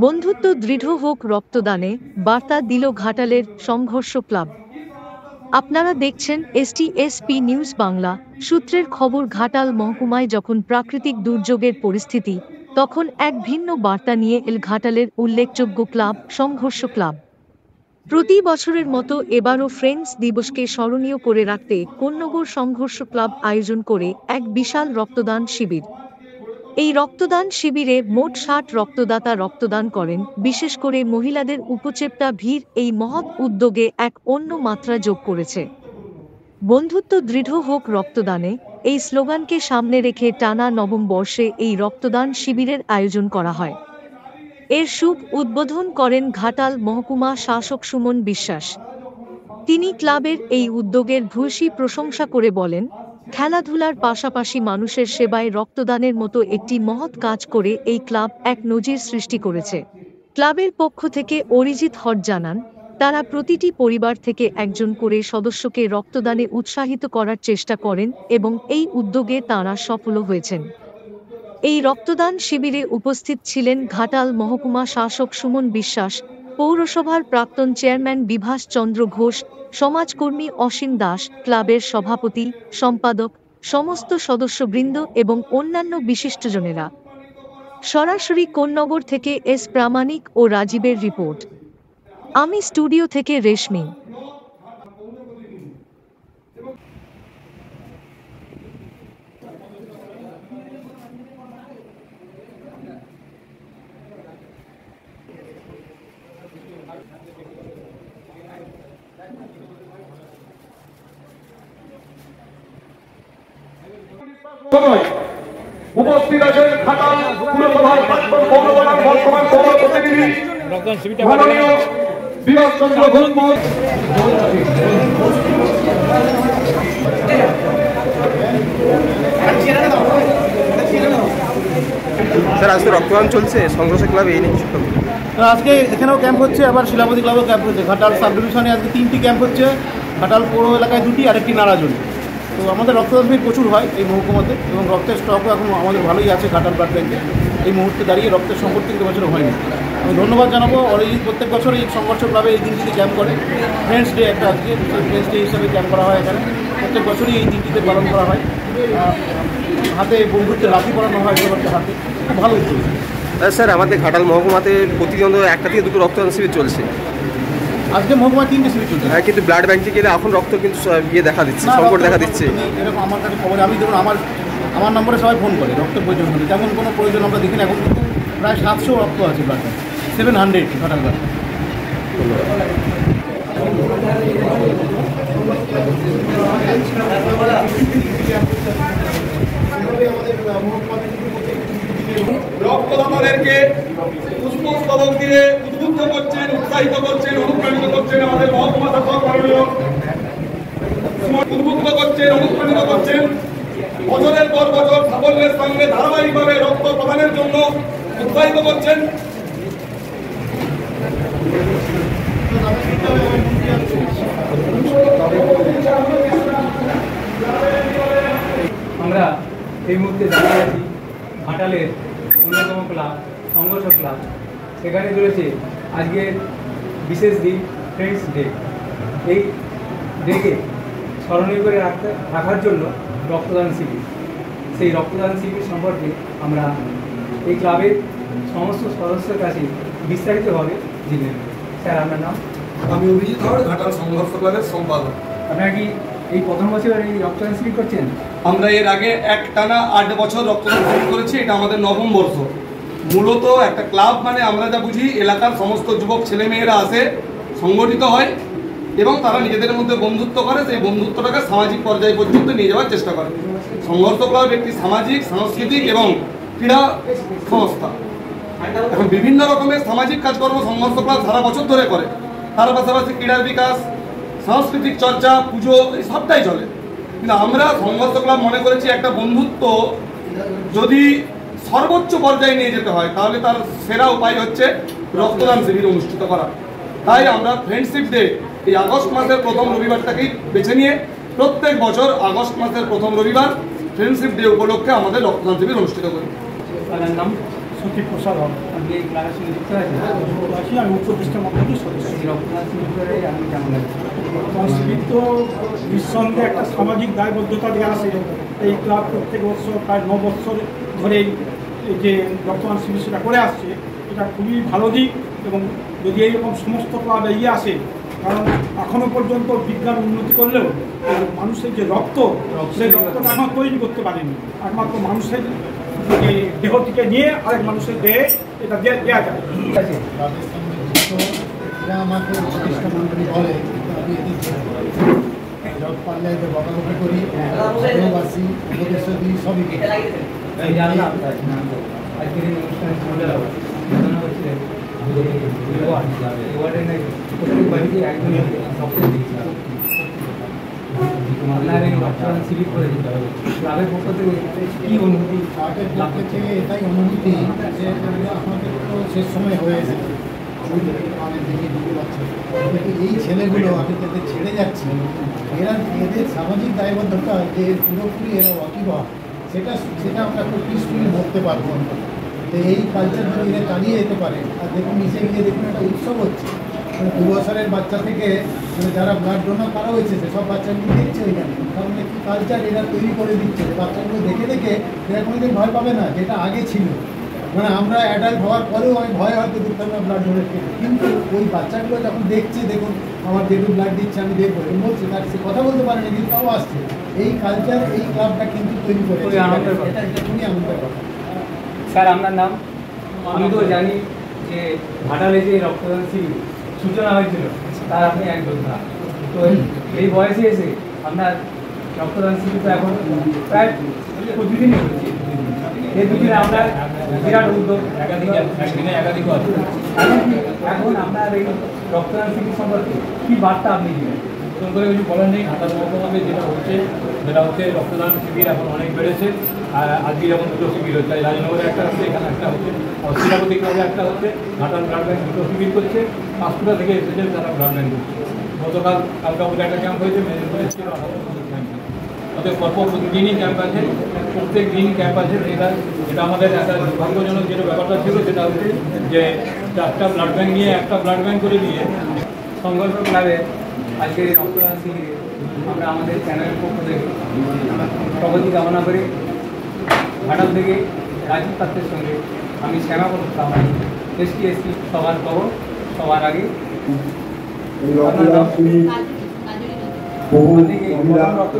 বন্ধুত্ব দৃঢ় হোক রক্তদানে, বার্তা দিল ঘাটালের সংঘর্ষ ক্লাব। আপনারা দেখছেন STSP নিউজ বাংলা। সূত্রের খবর, ঘাটাল মহকুমায় যখন প্রাকৃতিক দুর্যোগের পরিস্থিতি, তখন এক ভিন্ন বার্তা নিয়ে এল ঘাটালের উল্লেখযোগ্য ক্লাব সংঘর্ষ ক্লাব। প্রতি বছরের মতো এবারও ফ্রেন্ডস দিবসকে স্মরণীয় করে রাখতে কোন্নগর সংঘর্ষ ক্লাব আয়োজন করে এক বিশাল রক্তদান শিবির। এই রক্তদান শিবিরে মোট ৬০ রক্তদাতা রক্তদান করেন। বিশেষ করে মহিলাদের উপচেপ্টা ভিড় এই মহৎ উদ্যোগে এক অন্য মাত্রা যোগ করেছে। বন্ধুত্ব দৃঢ় হোক রক্তদানে, এই স্লোগানকে সামনে রেখে টানা নবম বর্ষে এই রক্তদান শিবিরের আয়োজন করা হয়। এর শুভ উদ্বোধন করেন ঘাটাল মহকুমা শাসক সুমন বিশ্বাস। তিনি ক্লাবের এই উদ্যোগের ভূয়সী প্রশংসা করে বলেন, খেলাধুলার পাশাপাশি মানুষের সেবায় রক্তদানের মতো একটি মহৎ কাজ করে এই ক্লাব এক নজির সৃষ্টি করেছে। ক্লাবের পক্ষ থেকে অরিজিৎ হট জানান, তারা প্রতিটি পরিবার থেকে একজন করে সদস্যকে রক্তদানে উৎসাহিত করার চেষ্টা করেন এবং এই উদ্যোগে তাঁরা সফল হয়েছেন। এই রক্তদান শিবিরে উপস্থিত ছিলেন ঘাটাল মহকুমা শাসক সুমন বিশ্বাস, পৌরসভার প্রাক্তন চেয়ারম্যান বিভাস চন্দ্র ঘোষ, সমাজকর্মী অসীম দাস, ক্লাবের সভাপতি, সম্পাদক, সমস্ত সদস্যবৃন্দ এবং অন্যান্য বিশিষ্টজনেরা। সরাসরি কোন্নগর থেকে এস প্রামাণিক ও রাজীবের রিপোর্ট। আমি স্টুডিও থেকে রেশমি। উপস্থিত আছেন ঘাটাল পুরসভার প্রাক্তন পৌরসভার বর্তমান পৌর প্রতিনিধি মাননীয় বিভাস চন্দ্র ঘোষ। স্যার, আজকে রক্তদান চলছে সংঘর্ষ ক্লাবে, এই নিয়ে আজকে এখানেও ক্যাম্প হচ্ছে, আবার শিলাপতি ক্লাবেও ক্যাম্প হচ্ছে। ঘাটাল সাব ডিভিশনে আজকে 3টি ক্যাম্প হচ্ছে, ঘাটাল পৌর এলাকায় 2টি আর একটি নারাজুলি। তো আমাদের রক্তদান ভিড় প্রচুর হয় এই মহকুমাতে, এবং রক্তের স্টকও এখন আমাদের ভালোই আছে ঘাটাল ব্লাড ব্যাঙ্কে। এই মুহূর্তে দাঁড়িয়ে রক্তের সংকট কিন্তু বছর হয়নি। আমি ধন্যবাদ জানাবো অরিজিৎ, প্রত্যেক বছর এই সংঘর্ষ ক্লাবে এই দিনটিতে ক্যাম্প করে। ফ্রেন্ডস ডে একটা আজকে ফ্রেন্ডস ডে হিসাবে ক্যাম্প করা হয় এখানে। প্রত্যেক বছরই এই দিনটিতে পালন করা হয়। হাতে বন্ধুত্বের রাখি পড়ানো হয় সবারকে হাতে, খুব ভালো উদ্যোগ। স্যার, আমাদের ঘাটাল মহকুমাতে প্রতিদিন 1টা থেকে 2টো রক্তদান শিবির চলছে। আজকে মহকুমায় 3টে শিবির চলছে। হ্যাঁ, কিন্তু ব্লাড ব্যাঙ্কে গেলে এখন রক্ত কিন্তু ইয়ে দেখা দিচ্ছে, সংকট দেখা দিচ্ছে। এরকম আমার কাছে খবর, আমি ধরুন আমার নম্বরে সবাই ফোন করে রক্তের প্রয়োজন হলে, তেমন কোনো প্রয়োজন আমরা দেখি না। এখন প্রায় 700 রক্ত আছে ব্লাড ব্যাঙ্ক, 700 ঘাটাল ব্লাড। রক্তদাতাদেরকে পুষ্পস্তবক দিয়ে উদ্বুদ্ধ করছেন, উৎসাহিত করছেন, অনুপ্রাণিত করছেন আমাদের মহকুমা শাসক মাননীয়, উদ্বুদ্ধ করছেন, অনুপ্রাণিত করছেন। বছরের পর বছর সাফল্যের সঙ্গে ধারাবাহিকভাবে রক্ত প্রদানের জন্য উৎসাহিত করছেন। আমরা এই মুহূর্তে দাঁড়িয়ে আছি ঘাটালের অন্যতম ক্লাব সংঘর্ষ ক্লাব। সেখানে রয়েছে আজকের বিশেষ দিন ফ্রেন্ডস ডে। এই ডেকে স্মরণীয় করে রাখার জন্য রক্তদান শিবির। সেই রক্তদান শিবির সম্পর্কে আমরা এই ক্লাবের সমস্ত সদস্যের কাছে বিস্তারিতভাবে জেনে নেব। স্যার, আপনার নাম? আমি অভিজিৎ হট, ঘাটাল সংঘর্ষ ক্লাবের সম্পাদক। আপনারা কি এই প্রথম বছর এই রক্তদান শিবির করছেন? আমরা এর আগে একটানা 8 বছর রক্তদান শিবির করেছি, এটা আমাদের নবম বর্ষ। মূলত একটা ক্লাব মানে আমরা যা বুঝি, এলাকার সমস্ত যুবক ছেলেমেয়েরা আসে, সংগঠিত হয় এবং তারা নিজেদের মধ্যে বন্ধুত্ব করে। সেই বন্ধুত্বটাকে সামাজিক পর্যায় পর্যন্ত নিয়ে যাওয়ার চেষ্টা করে। সংঘর্ষ ক্লাব একটি সামাজিক, সাংস্কৃতিক এবং ক্রীড়া সংস্থা। এখন বিভিন্ন রকমের সামাজিক কাজকর্ম সংঘর্ষ ক্লাব সারা বছর ধরে করে। তার পাশাপাশি ক্রীড়ার বিকাশ, সাংস্কৃতিক চর্চা, পুজো, এই সবটাই চলে। কিন্তু আমরা সংঘর্ষ ক্লাব মনে করেছি একটা বন্ধুত্ব যদি সর্বোচ্চ পর্যায়ে নিয়ে যেতে হয়, তাহলে তার সেরা উপায় হচ্ছে রক্তদান শিবির অনুষ্ঠিত করা। তাই আমরা ফ্রেন্ডশিপ ডে এই আগস্ট মাসের প্রথম রবিবারটাকেই বেছে নিয়ে প্রত্যেক বছর আগস্ট মাসের প্রথম রবিবার ফ্রেন্ডশিপ ডে উপলক্ষে আমাদের রক্তদান শিবির অনুষ্ঠিত করি। নাম? সচিব প্রসাদ হবে। আপনি এই ক্লাবের সঙ্গে যুক্ত আছেন? আছি, আমি উচ্চপ্রতিষ্ঠা মন্ডলীর সদস্য। এই রক্তদান শিবির করে আমি কেমন লাগছে? রক্তদান শিবির তো নিঃসন্দেহে একটা সামাজিক দায়বদ্ধতা দিয়ে আসে। এই ক্লাব প্রত্যেক বছর প্রায় 9 বছর ধরে এই যে রক্তদান শিবির সেটা করে আসছে, এটা খুবই ভালো দিক। এবং যদি এইরকম সমস্ত ক্লাব এগিয়ে আসে, কারণ এখনও পর্যন্ত বিজ্ঞান উন্নতি করলেও মানুষের যে রক্ত, সেই রক্তটা এখন তৈরি করতে পারেনি। একমাত্র মানুষের দেহ থেকে নিয়ে আরেক মানুষের দেহে এটা দেওয়া যায়। ঠিক আছে, এরা আমাকে প্রতিষ্ঠা মন্ডলী বলে, আমি এদের জব পারলে এদের বকাবকি করি, ভালোবাসি, উপদেশ দিই, সবই করি। এই জানলাম আজকের এই অনুষ্ঠানে মহিলারা ঘোষণা করছিলেন যে ওয়ার্ডের নাকি প্রত্যেক বাড়িতে একজন রক্ত দিয়েছিলাম। আপনার এই রক্তদান শিবির করে ক্লাবের পক্ষ থেকে কী অনুভূতি? ক্লাবের পক্ষ থেকে এটাই অনুভূতি যে আমাদের তো শেষ সময় হয়ে এসেছে, অনেক দিকে ঢুকে যাচ্ছে, কিন্তু এই ছেলেগুলো আমি তাদের ছেড়ে যাচ্ছি, এদের সামাজিক দায়বদ্ধতা যে পুরোপুরি এরা ওয়াকিবহাল, সেটা আমরা খুব পিসফুলি ধরতে পারবো। তো এই কালচার যদি এরা চালিয়ে যেতে পারে, আর দেখুন নিচে গিয়ে দেখুন একটা উৎসব হচ্ছে, 2 বছরের বাচ্চা থেকে যারা ব্লাড ডোনার করা হয়েছে সেসব বাচ্চাগুলো দেখছে ওইখানে, কারণ একটি কালচার এরা তৈরি করে দিচ্ছে। বাচ্চাগুলো দেখে দেখে এরা কোনোদিন ভয় পাবে না, যেটা আগে ছিল। মানে আমরা অ্যাডাল্ট হওয়ার পরেও আমি ভয় হয়তো দিতাম না ব্লাড ডোনেট করতে, কিন্তু ওই বাচ্চাগুলো যখন দেখছে, দেখুন আমার যেটু ব্লাড দিচ্ছে আমি দেখবো, বলছে তার সে কথা বলতে পারেনি কিন্তু তাও আসছে। এই কালচার এই ক্লাবটা কিন্তু তৈরি করেছে, খুবই আনন্দের কথা। এটা খুবই আনন্দের কথা। স্যার আপনার নাম? আমি তো জানি যে ঘাটালে যে রক্তদান শিবির সূচনা হয়েছিল তার আপনি এক যোদ্ধা। তো এই বয়সে এসে আপনার রক্তদান শিবির তো এখন প্রায় প্রতিদিনই হচ্ছে। এই দুদিনে আপনার বিরাট উদ্যোগ, একাধিক এখন আপনার এই রক্তদান শিবির সম্পর্কে কী বার্তা আপনি দিবেন? নতুন করে কিছু বলার নেই। ঘাটাল মহকুমাতে যেটা হচ্ছে রক্তদান শিবির এখন অনেক বেড়েছে। আজকে যেমন 2টো শিবির হচ্ছে, রাজনগরে একটা হচ্ছে, এখানে একটা হচ্ছে, আর শিলাপতি ক্লাবে একটা হচ্ছে। ঘাটাল ব্লাড ব্যাংক 2টো শিবির করছে, 5টা থেকে এসেছে তারা ব্লাড ব্যাংক করছে। কালকা বলে একটা ক্যাম্প হয়েছে, মেদিনীপুরে এসেছিল ক্যাম্প। ওদের পরপর প্রতিদিনই ক্যাম্প আছে, প্রত্যেক দিনই ক্যাম্প আছে। যেটা আমাদের একটা দুর্ভাগ্যজনক যেটা ব্যাপারটা ছিল সেটা হচ্ছে যে 4টা ব্লাড ব্যাংক নিয়ে একটা ব্লাড ব্যাংক করে দিয়ে সংঘর্ষ ক্লাবে আজকের এই রক্তদান শিবিরে আমরা আমাদের চ্যানেলের পক্ষ থেকে প্রগতি কামনা করি। ঘাটাল থেকে রাজীব পাত্রের সঙ্গে আমি শ্যামাপদ কামাই, ST সবার খবর সবার আগে। রক্ত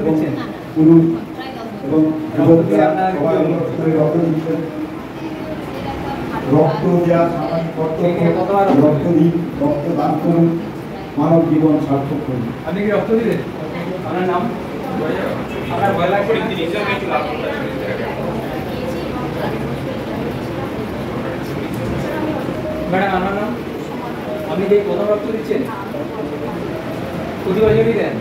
দিচ্ছেন রক্ত দেওয়া সামাজিক কর্তব্য, রক্ত দিন, রক্তদান করুন, মানব জীবন সার্থক করুন। আপনি কি রক্ত দিলেন? আপনার নাম? আপনার ভয় লাগছে? ম্যাডাম আপনার নাম? আপনি কি প্রথম রক্ত দিচ্ছেন? প্রতি বছরই দেন?